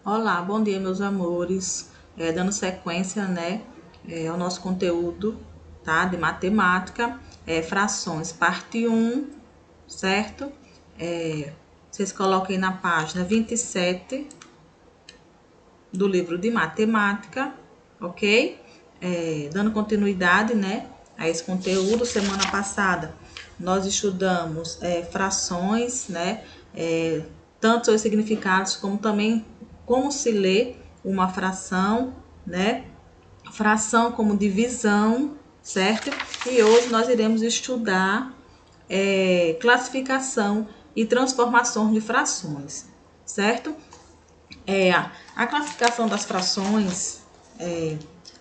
Olá, bom dia, meus amores. Dando sequência, né, ao nosso conteúdo, tá, de matemática, frações, parte um, certo? Vocês coloquem na página 27 do livro de matemática, ok? Dando continuidade, né, a esse conteúdo, semana passada nós estudamos frações, né, tanto seus significados como também como se lê uma fração, né, fração como divisão, certo? E hoje nós iremos estudar classificação e transformação de frações, certo? A classificação das frações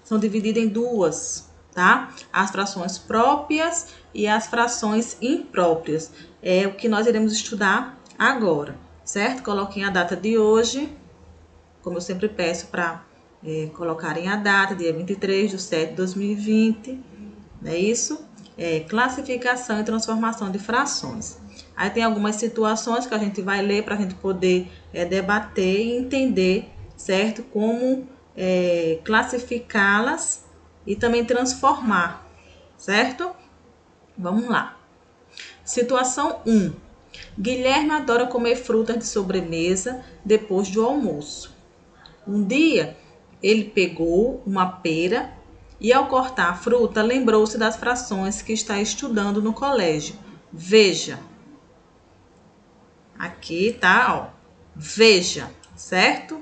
são divididas em duas, tá? As frações próprias e as frações impróprias. É o que nós iremos estudar agora, certo? Coloquem a data de hoje, como eu sempre peço para colocarem a data, dia 23/7/2020, não é isso? Classificação e transformação de frações. Aí tem algumas situações que a gente vai ler para a gente poder debater e entender, certo? Como classificá-las e também transformar, certo? Vamos lá. Situação 1. Guilherme adora comer frutas de sobremesa depois do almoço. Um dia, ele pegou uma pera e, ao cortar a fruta, lembrou-se das frações que está estudando no colégio. Veja. Aqui tá, ó. Veja, certo?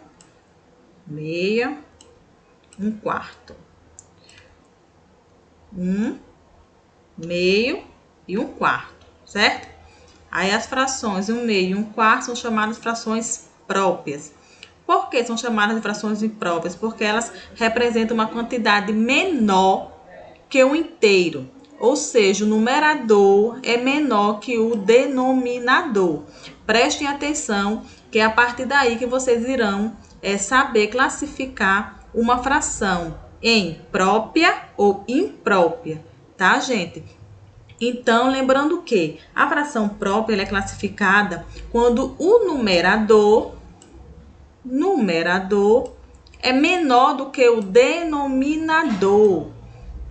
Meia, um quarto. Um, meio e um quarto, certo? Aí as frações, um meio e um quarto, são chamadas de frações próprias. Por que são chamadas de frações impróprias? Porque elas representam uma quantidade menor que o inteiro. Ou seja, o numerador é menor que o denominador. Prestem atenção, que é a partir daí que vocês irão saber classificar uma fração em própria ou imprópria, tá, gente? Então, lembrando que a fração própria ela é classificada quando o numerador é menor do que o denominador,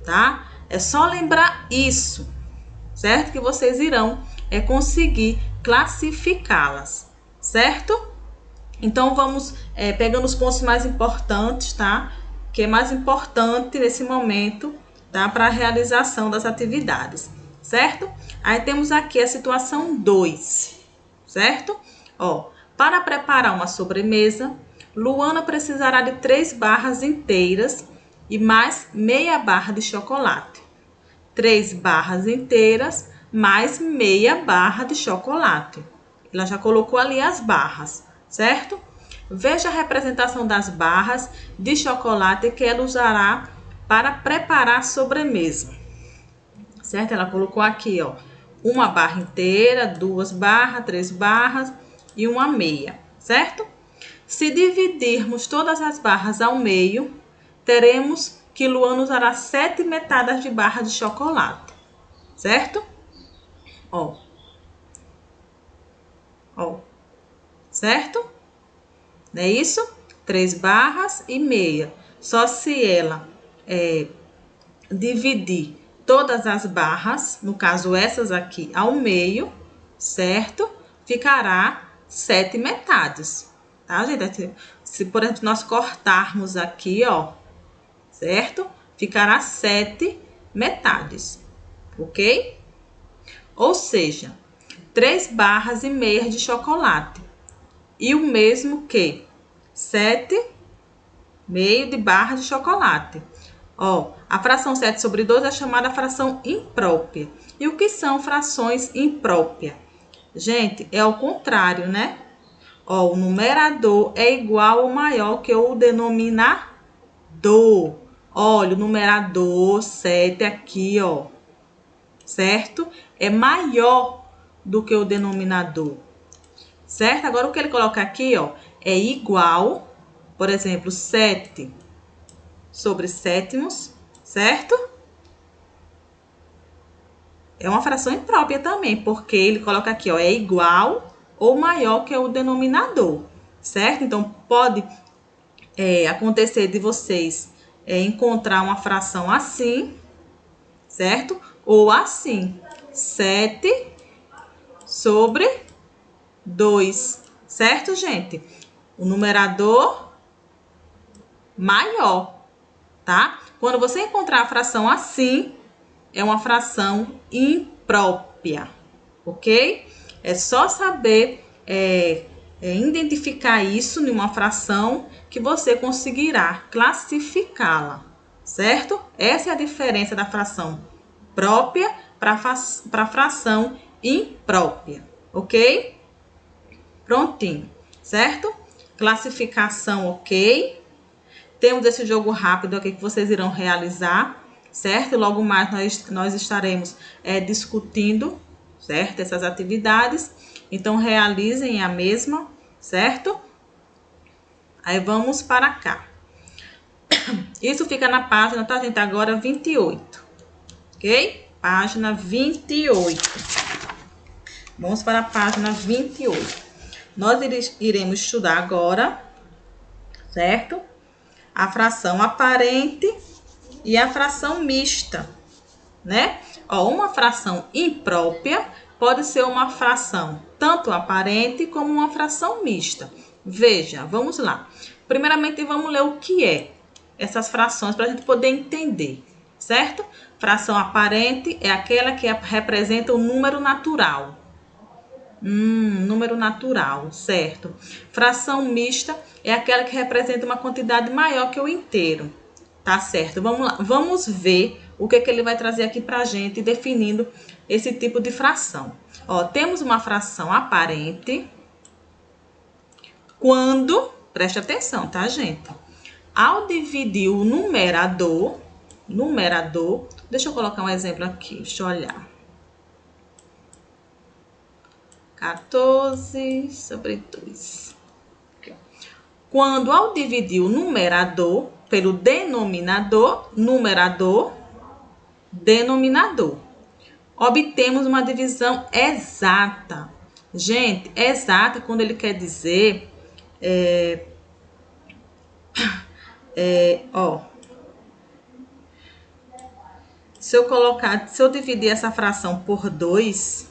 tá? É só lembrar isso, certo? Que vocês irão conseguir classificá-las, certo? Então, vamos pegando os pontos mais importantes, tá? Que é mais importante nesse momento, tá? Para a realização das atividades, certo? Aí temos aqui a situação 2, certo? Ó, para preparar uma sobremesa, Luana precisará de 3 barras inteiras e mais meia barra de chocolate. 3 barras inteiras mais meia barra de chocolate. Ela já colocou ali as barras, certo? Veja a representação das barras de chocolate que ela usará para preparar a sobremesa, certo? Ela colocou aqui, ó, uma barra inteira, 2 barras, 3 barras e uma meia, certo? Se dividirmos todas as barras ao meio, teremos que Luana usará 7 metadas de barra de chocolate, certo? Ó, certo? Não é isso? 3 barras e meia. Só se ela dividir todas as barras, no caso essas aqui, ao meio, certo? Ficará 7 metades, tá, gente? Se, por exemplo, nós cortarmos aqui, ó, certo? Ficará 7 metades, ok? Ou seja, 3 barras e meia de chocolate. E o mesmo que 7 meio de barra de chocolate. Ó, a fração 7/2 é chamada fração imprópria. E o que são frações impróprias? Gente, é o contrário, né? Ó, o numerador é igual ou maior que o denominador. Olha, o numerador 7 aqui, ó, certo? É maior do que o denominador, certo? Agora, o que ele coloca aqui, ó, é igual, por exemplo, 7 sobre sétimos, certo? É uma fração imprópria também, porque ele coloca aqui, ó, é igual ou maior que o denominador, certo? Então, pode acontecer de vocês encontrar uma fração assim, certo? Ou assim, 7 sobre 2, certo, gente? O numerador maior, tá? Quando você encontrar a fração assim, é uma fração imprópria, ok? É só saber identificar isso em uma fração que você conseguirá classificá-la, certo? Essa é a diferença da fração própria para a fração imprópria, ok? Prontinho, certo? Classificação, ok? Temos esse jogo rápido aqui que vocês irão realizar, certo? Logo mais nós estaremos discutindo, certo? Essas atividades. Então, realizem a mesma, certo? Aí, vamos para cá. Isso fica na página, tá, gente? Agora, 28, ok? Página 28. Vamos para a página 28. Nós iremos estudar agora, certo? A fração aparente e a fração mista, né? Ó, uma fração imprópria pode ser uma fração tanto aparente como uma fração mista. Veja, vamos lá. Primeiramente, vamos ler o que é essas frações para a gente poder entender, certo? Fração aparente é aquela que representa um número natural. Número natural, certo? Fração mista é aquela que representa uma quantidade maior que o inteiro. Tá certo? Vamos lá. Vamos ver o que ele vai trazer aqui pra gente, definindo esse tipo de fração. Ó, temos uma fração aparente quando, preste atenção, tá, gente? Ao dividir o numerador, deixa eu colocar um exemplo aqui, deixa eu olhar. 14 sobre 2. Quando ao dividir o numerador pelo denominador, denominador, obtemos uma divisão exata. Gente, exata quando ele quer dizer, se eu dividir essa fração por 2,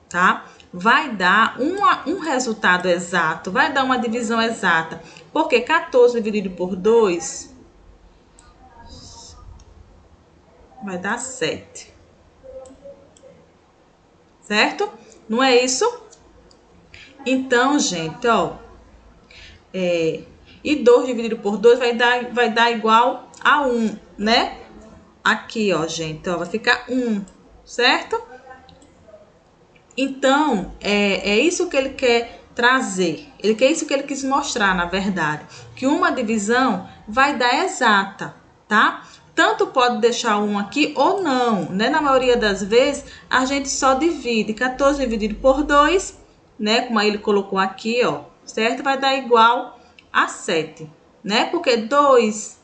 tá? Vai dar um resultado exato, vai dar uma divisão exata. Porque 14 dividido por 2 vai dar 7. Certo? Não é isso? Então, gente, ó. E 2 dividido por 2 vai dar igual a 1, né? Aqui, ó, gente, ó, vai ficar 1, certo? Então, é isso que ele quer trazer. Isso que ele quis mostrar, na verdade. Que uma divisão vai dar exata, tá? Tanto pode deixar 1 aqui ou não, né? Na maioria das vezes, a gente só divide 14 dividido por 2, né? Como aí ele colocou aqui, ó, certo? Vai dar igual a 7, né? Porque 2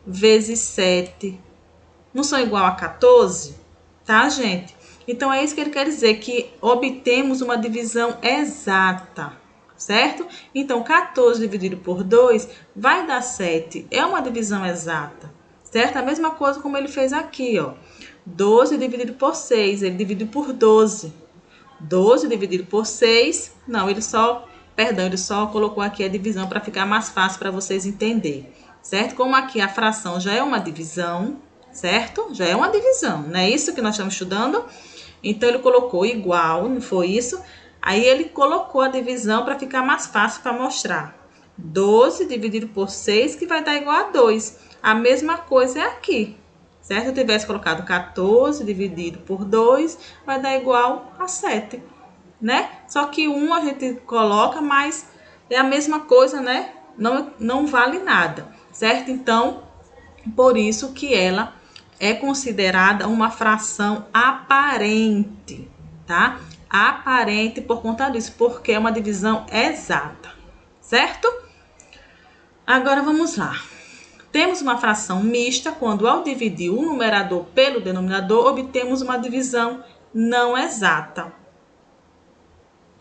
vezes 7 não são igual a 14, tá, gente? Então, é isso que ele quer dizer, que obtemos uma divisão exata, certo? Então, 14 dividido por 2 vai dar 7. É uma divisão exata, certo? A mesma coisa como ele fez aqui, ó. 12 dividido por 6, ele divide por 12. 12 dividido por 6, não, ele só colocou aqui a divisão para ficar mais fácil para vocês entenderem, certo? Como aqui a fração já é uma divisão, certo? Já é uma divisão, não é isso que nós estamos estudando? Então, ele colocou igual, não foi isso? Aí, ele colocou a divisão para ficar mais fácil para mostrar. 12 dividido por 6, que vai dar igual a 2. A mesma coisa é aqui, certo? Se eu tivesse colocado 14 dividido por 2, vai dar igual a 7, né? Só que 1 a gente coloca, mas é a mesma coisa, né? Não vale nada, certo? Então, por isso que ela é considerada uma fração aparente, tá? Aparente por conta disso, porque é uma divisão exata, certo? Agora vamos lá. Temos uma fração mista quando ao dividir o numerador pelo denominador, obtemos uma divisão não exata.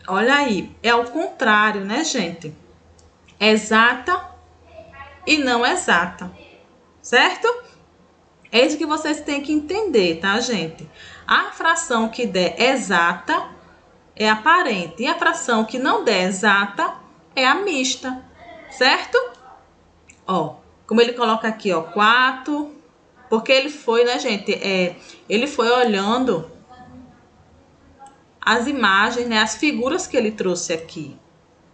Olha aí, é o contrário, né, gente? Exata e não exata, certo? É isso que vocês têm que entender, tá, gente? A fração que der exata é a parente e a fração que não der exata é a mista, certo? Ó, como ele coloca aqui, ó, 4, porque ele foi, né, gente? Ele foi olhando as imagens, né, as figuras que ele trouxe aqui,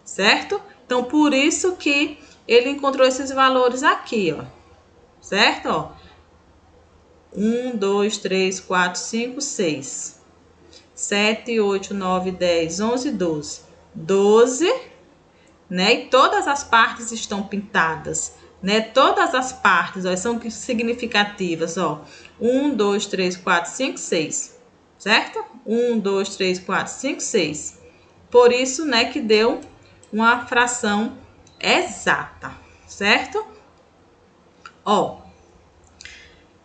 certo? Então, por isso que ele encontrou esses valores aqui, ó, certo? Ó, 1, 2, 3, 4, 5, 6, 7, 8, 9, 10, 11, 12. 12, né? E todas as partes estão pintadas, né? Todas as partes, ó, são significativas, ó. 1, 2, 3, 4, 5, 6, certo? 1, 2, 3, 4, 5, 6. Por isso, né, que deu uma fração exata, certo? Ó,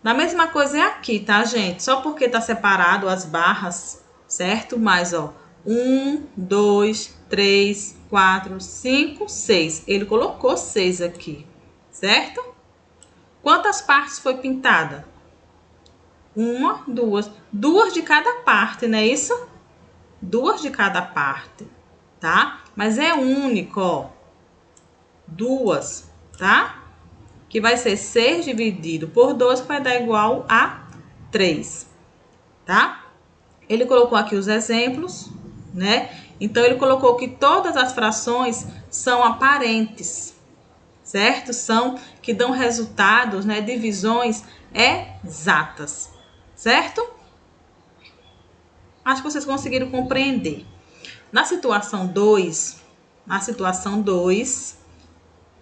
na mesma coisa é aqui, tá, gente? Só porque tá separado as barras, certo? Mas, ó, 1, 2, 3, 4, 5, 6. Ele colocou 6 aqui, certo? Quantas partes foi pintada? Uma, duas. Duas de cada parte, não é isso? Duas de cada parte, tá? Mas é único, ó. Duas, tá? Que vai ser 6 dividido por 2, que vai dar igual a 3, tá? Ele colocou aqui os exemplos, né? Então, ele colocou que todas as frações são aparentes, certo? São que dão resultados, né? Divisões exatas, certo? Acho que vocês conseguiram compreender. Na situação 2,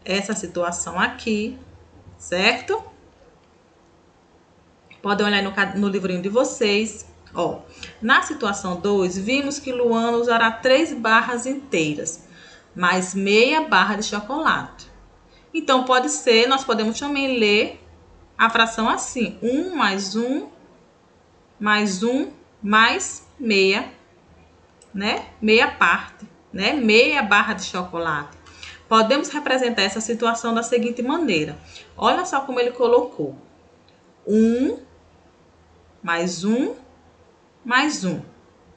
essa situação aqui, certo? Podem olhar no livrinho de vocês. Ó, na situação 2, vimos que Luana usará 3 barras inteiras, mais meia barra de chocolate. Então, pode ser, nós podemos também ler a fração assim: 1 mais 1, mais 1, mais meia, né? Meia parte, né? Meia barra de chocolate. Podemos representar essa situação da seguinte maneira. Olha só como ele colocou. 1 mais 1 mais 1.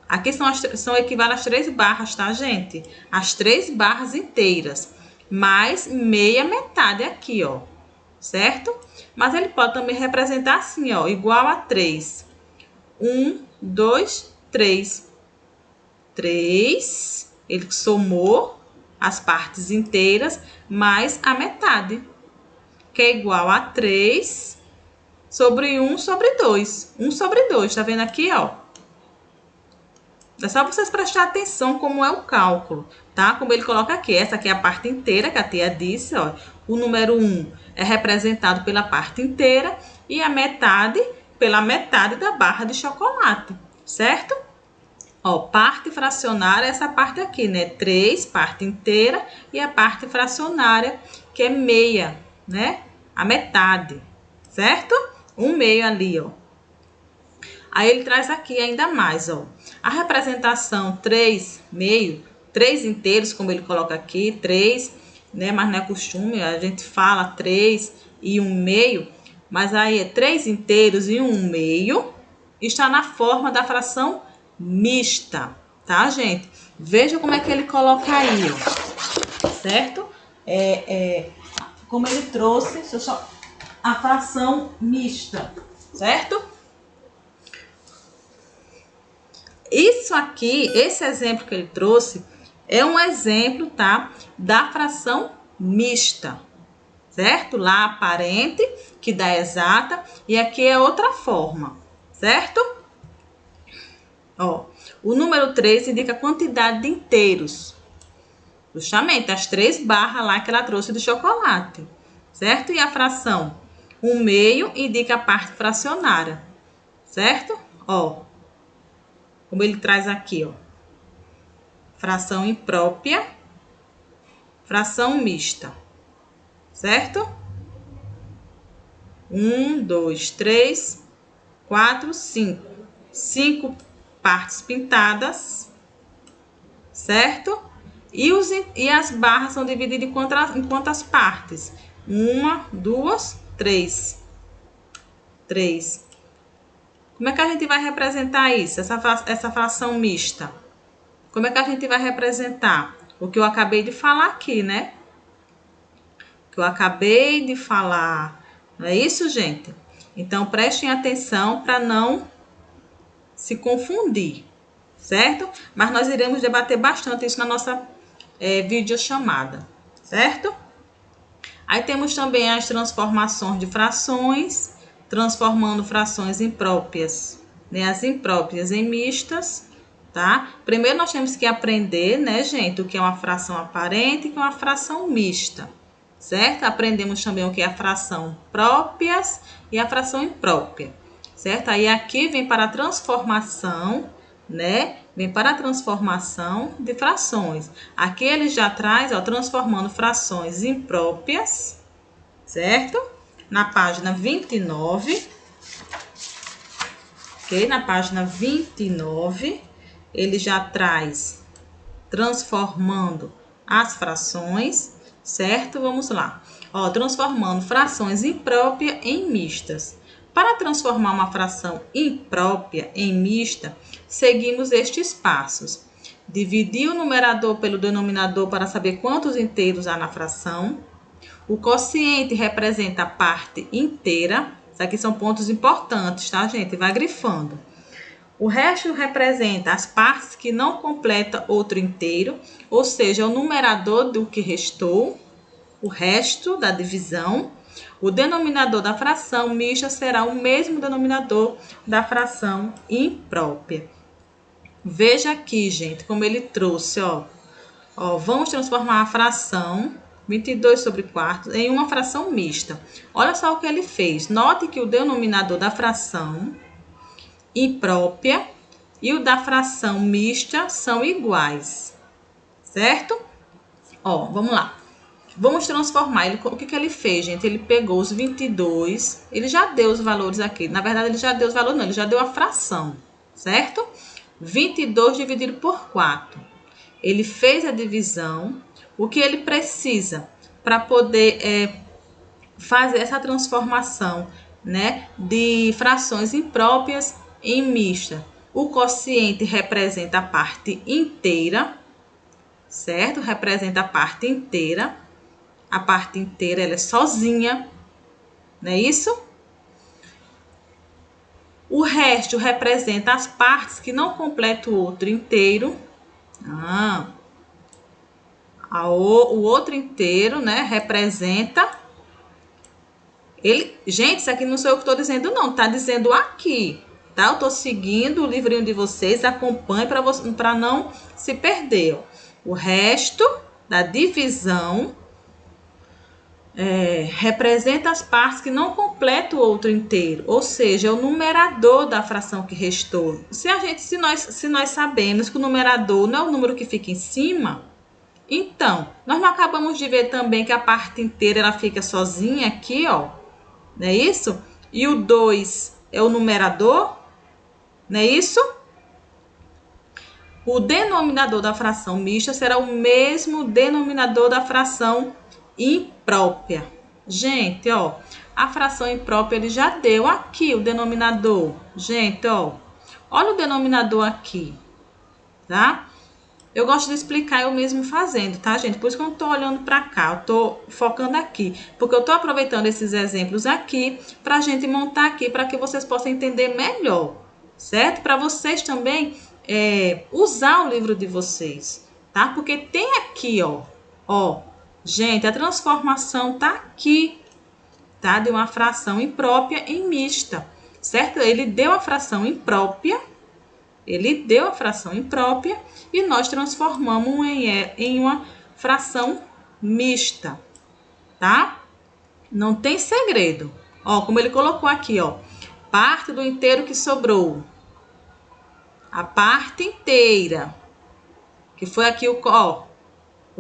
Aqui são equivalem às 3 barras, tá, gente? As 3 barras inteiras, mais meia metade aqui, ó, certo? Mas ele pode também representar assim, ó, igual a 3. 1, 2, 3. 3, ele somou as partes inteiras mais a metade, que é igual a 3 sobre 1 sobre 2. 1 sobre 2, tá vendo aqui, ó? É só vocês prestar atenção como é o cálculo, tá? Como ele coloca aqui. Essa aqui é a parte inteira, que a tia disse, ó. O número 1 é representado pela parte inteira e a metade pela metade da barra de chocolate, certo? Ó, parte fracionária é essa parte aqui, né? 3, parte inteira, e a parte fracionária, que é meia, né? A metade, certo? Um meio ali, ó. Aí ele traz aqui ainda mais, ó. A representação 3 meio, 3 inteiros, como ele coloca aqui, 3, né? Mas não é costume, a gente fala 3 e 1 meio, mas aí é 3 inteiros e 1 meio, está na forma da fração mista, tá, gente? Veja como é que ele coloca aí, ó. Certo? Como ele trouxe a fração mista, certo? Isso aqui, esse exemplo que ele trouxe, é um exemplo, tá? Da fração mista, certo? Lá aparente, que dá exata, e aqui é outra forma, certo? Ó, o número 3 indica a quantidade de inteiros. Justamente, as 3 barras lá que ela trouxe do chocolate, certo? E a fração 1 meio indica a parte fracionária, certo? Ó, como ele traz aqui, ó. Fração imprópria, fração mista, certo? 1, 2, 3, 4, 5. 5 partes pintadas, certo? E as barras são divididas em quantas partes? 1, 2, 3. 3. Como é que a gente vai representar isso, essa fração mista? Como é que a gente vai representar? O que eu acabei de falar aqui, né? O que eu acabei de falar. Não é isso, gente? Então, prestem atenção para não se confundir, certo? Mas nós iremos debater bastante isso na nossa videochamada, certo? Aí temos também as transformações de frações, transformando frações impróprias, né? As impróprias em mistas, tá? Primeiro nós temos que aprender, né, gente, o que é uma fração aparente e o que é uma fração mista, certo? Aprendemos também o que é a fração próprias e a fração imprópria, certo? Aí aqui vem para a transformação, né? Vem para a transformação de frações. Aqui ele já traz, ó, transformando frações impróprias, certo? Na página 29, ok? Na página 29, ele já traz transformando as frações, certo? Vamos lá. Ó, transformando frações impróprias em mistas. Para transformar uma fração imprópria em mista, seguimos estes passos. Dividir o numerador pelo denominador para saber quantos inteiros há na fração. O quociente representa a parte inteira. Isso aqui são pontos importantes, tá, gente? Vai grifando. O resto representa as partes que não completam outro inteiro, ou seja, o numerador do que restou, o resto da divisão. O denominador da fração mista será o mesmo denominador da fração imprópria. Veja aqui, gente, como ele trouxe, ó. Vamos transformar a fração 22/4 em uma fração mista. Olha só o que ele fez. Note que o denominador da fração imprópria e o da fração mista são iguais, certo? Vamos lá. Vamos transformar. O que ele fez, gente? Ele pegou os 22, ele já deu os valores aqui. Na verdade, ele já deu os valores, não, ele já deu a fração, certo? 22 dividido por 4. Ele fez a divisão. O que ele precisa para poder fazer essa transformação, né, de frações impróprias em mista? O quociente representa a parte inteira, certo? Representa a parte inteira. A parte inteira ela é sozinha, não é isso? O resto representa as partes que não completam o outro inteiro. O outro inteiro, né, representa ele. Gente, isso aqui não sou eu que estou dizendo, não. Tá dizendo aqui, tá? Eu estou seguindo o livrinho de vocês. Acompanhe para não se perder. O resto da divisão representa as partes que não completam o outro inteiro, ou seja, é o numerador da fração que restou. Se nós sabemos que o numerador não é o número que fica em cima, então nós não acabamos de ver também que a parte inteira ela fica sozinha aqui, ó, não é isso? E o 2 é o numerador, não é isso? O denominador da fração mista será o mesmo denominador da fração imprópria. Gente, ó, a fração imprópria ele já deu aqui o denominador. Gente, ó, olha o denominador aqui, tá? Eu gosto de explicar eu mesmo fazendo, tá, gente? Por isso que eu não tô olhando para cá, eu tô focando aqui, porque eu tô aproveitando esses exemplos aqui pra gente montar aqui para que vocês possam entender melhor, certo? Para vocês também usar o livro de vocês, tá? Porque tem aqui, ó, gente, a transformação tá aqui, tá? De uma fração imprópria em mista, certo? Ele deu a fração imprópria, e nós transformamos em uma fração mista, tá? Não tem segredo. Ó, como ele colocou aqui, ó, parte do inteiro que sobrou. A parte inteira, que foi aqui o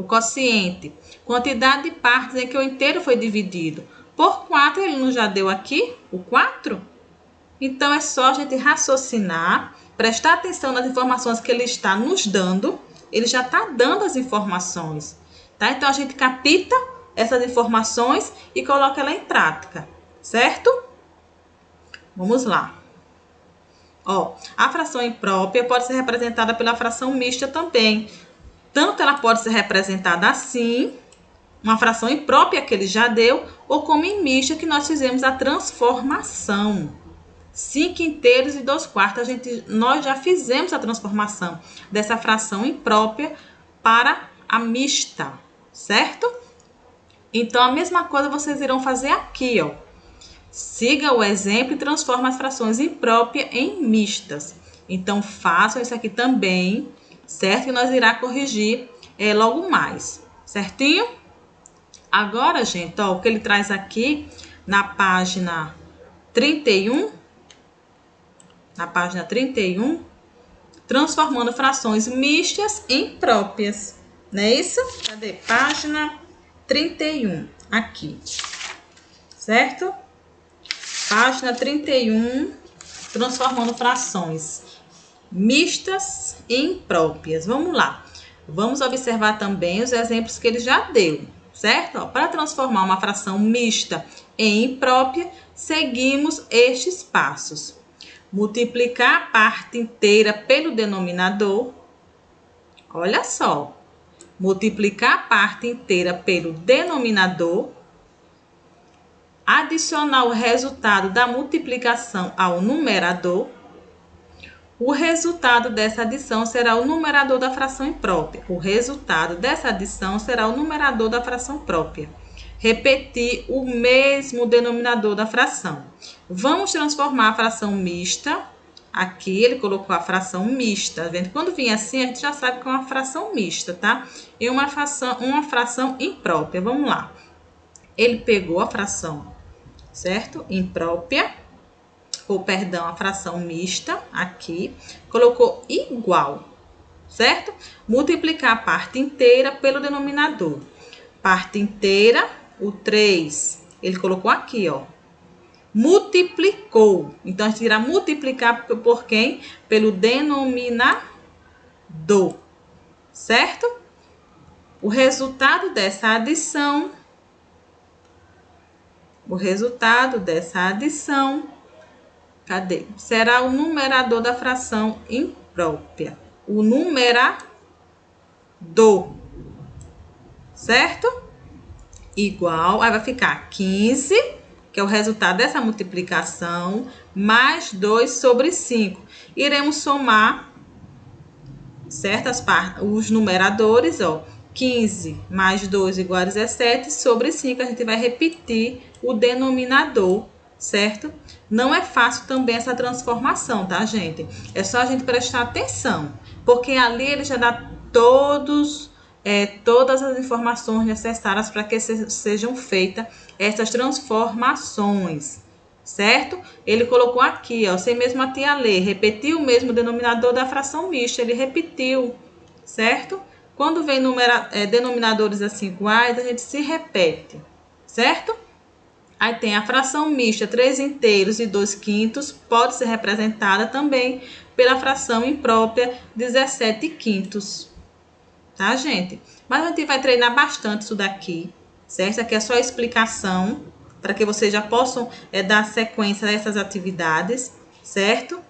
quociente. Quantidade de partes em que o inteiro foi dividido. Por 4, ele não já deu aqui o 4? Então, é só a gente raciocinar, prestar atenção nas informações que ele está nos dando, ele já está dando as informações, tá? Então, a gente capta essas informações e coloca ela em prática, certo? Vamos lá. Ó, a fração imprópria pode ser representada pela fração mista também. Tanto ela pode ser representada assim, uma fração imprópria que ele já deu, ou como em mista que nós fizemos a transformação. 5 inteiros e 2/4, nós já fizemos a transformação dessa fração imprópria para a mista, certo? Então, a mesma coisa vocês irão fazer aqui, ó. Siga o exemplo e transforma as frações impróprias em mistas. Então, façam isso aqui também, certo? Que nós irá corrigir logo mais, certinho? Agora, gente, ó, o que ele traz aqui na página 31, transformando frações mistas em próprias. Não é isso? Cadê? Página 31, aqui, certo? Página 31, transformando frações mistas em impróprias. Vamos lá. Vamos observar também os exemplos que ele já deu, certo? Ó, para transformar uma fração mista em imprópria, seguimos estes passos. Multiplicar a parte inteira pelo denominador. Olha só. Multiplicar a parte inteira pelo denominador. Adicionar o resultado da multiplicação ao numerador. O resultado dessa adição será o numerador da fração imprópria. O resultado dessa adição será o numerador da fração própria. Repetir o mesmo denominador da fração. Vamos transformar a fração mista. Aqui ele colocou a fração mista. Tá vendo? Quando vir assim, a gente já sabe que é uma fração mista, tá? E uma fração imprópria. Vamos lá. Ele pegou a fração, certo? Imprópria, ou perdão, a fração mista, aqui, colocou igual, certo? Multiplicar a parte inteira pelo denominador. Parte inteira, o 3, ele colocou aqui, ó. Multiplicou. Então, a gente irá multiplicar por quem? Pelo denominador, certo? O resultado dessa adição cadê? Será o numerador da fração imprópria. O numerador, certo? Igual, aí vai ficar 15, que é o resultado dessa multiplicação, mais 2 sobre 5. Iremos somar, certo? Os numeradores, ó. 15 mais 2 igual a 17, sobre 5 a gente vai repetir o denominador, certo? Não é fácil também essa transformação, tá, gente? É só a gente prestar atenção, porque ali ele já dá todas as informações necessárias para que sejam feitas essas transformações, certo? Ele colocou aqui, ó, sem mesmo a tia ler, repetiu o mesmo denominador da fração mista, ele repetiu, certo? Quando vem denominadores assim iguais, a gente se repete, certo? Aí tem a fração mista 3 inteiros e 2/5, pode ser representada também pela fração imprópria 17/5. Tá, gente? Mas a gente vai treinar bastante isso daqui, certo? Isso aqui é só a explicação, para que vocês já possam dar sequência a essas atividades, certo?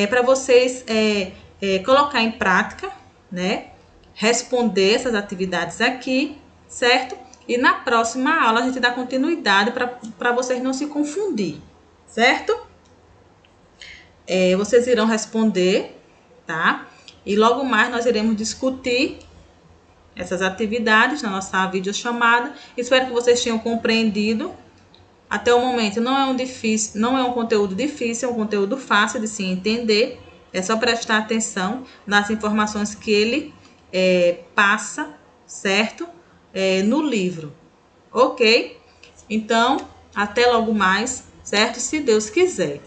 Para vocês colocar em prática, né? Responder essas atividades aqui, certo? E na próxima aula a gente dá continuidade para vocês não se confundir, certo? Vocês irão responder, tá? E logo mais nós iremos discutir essas atividades na nossa videochamada. Espero que vocês tenham compreendido. Até o momento não é um conteúdo difícil, é um conteúdo fácil de se entender. É só prestar atenção nas informações que ele passa, certo? No livro, ok? Então, até logo mais, certo? Se Deus quiser.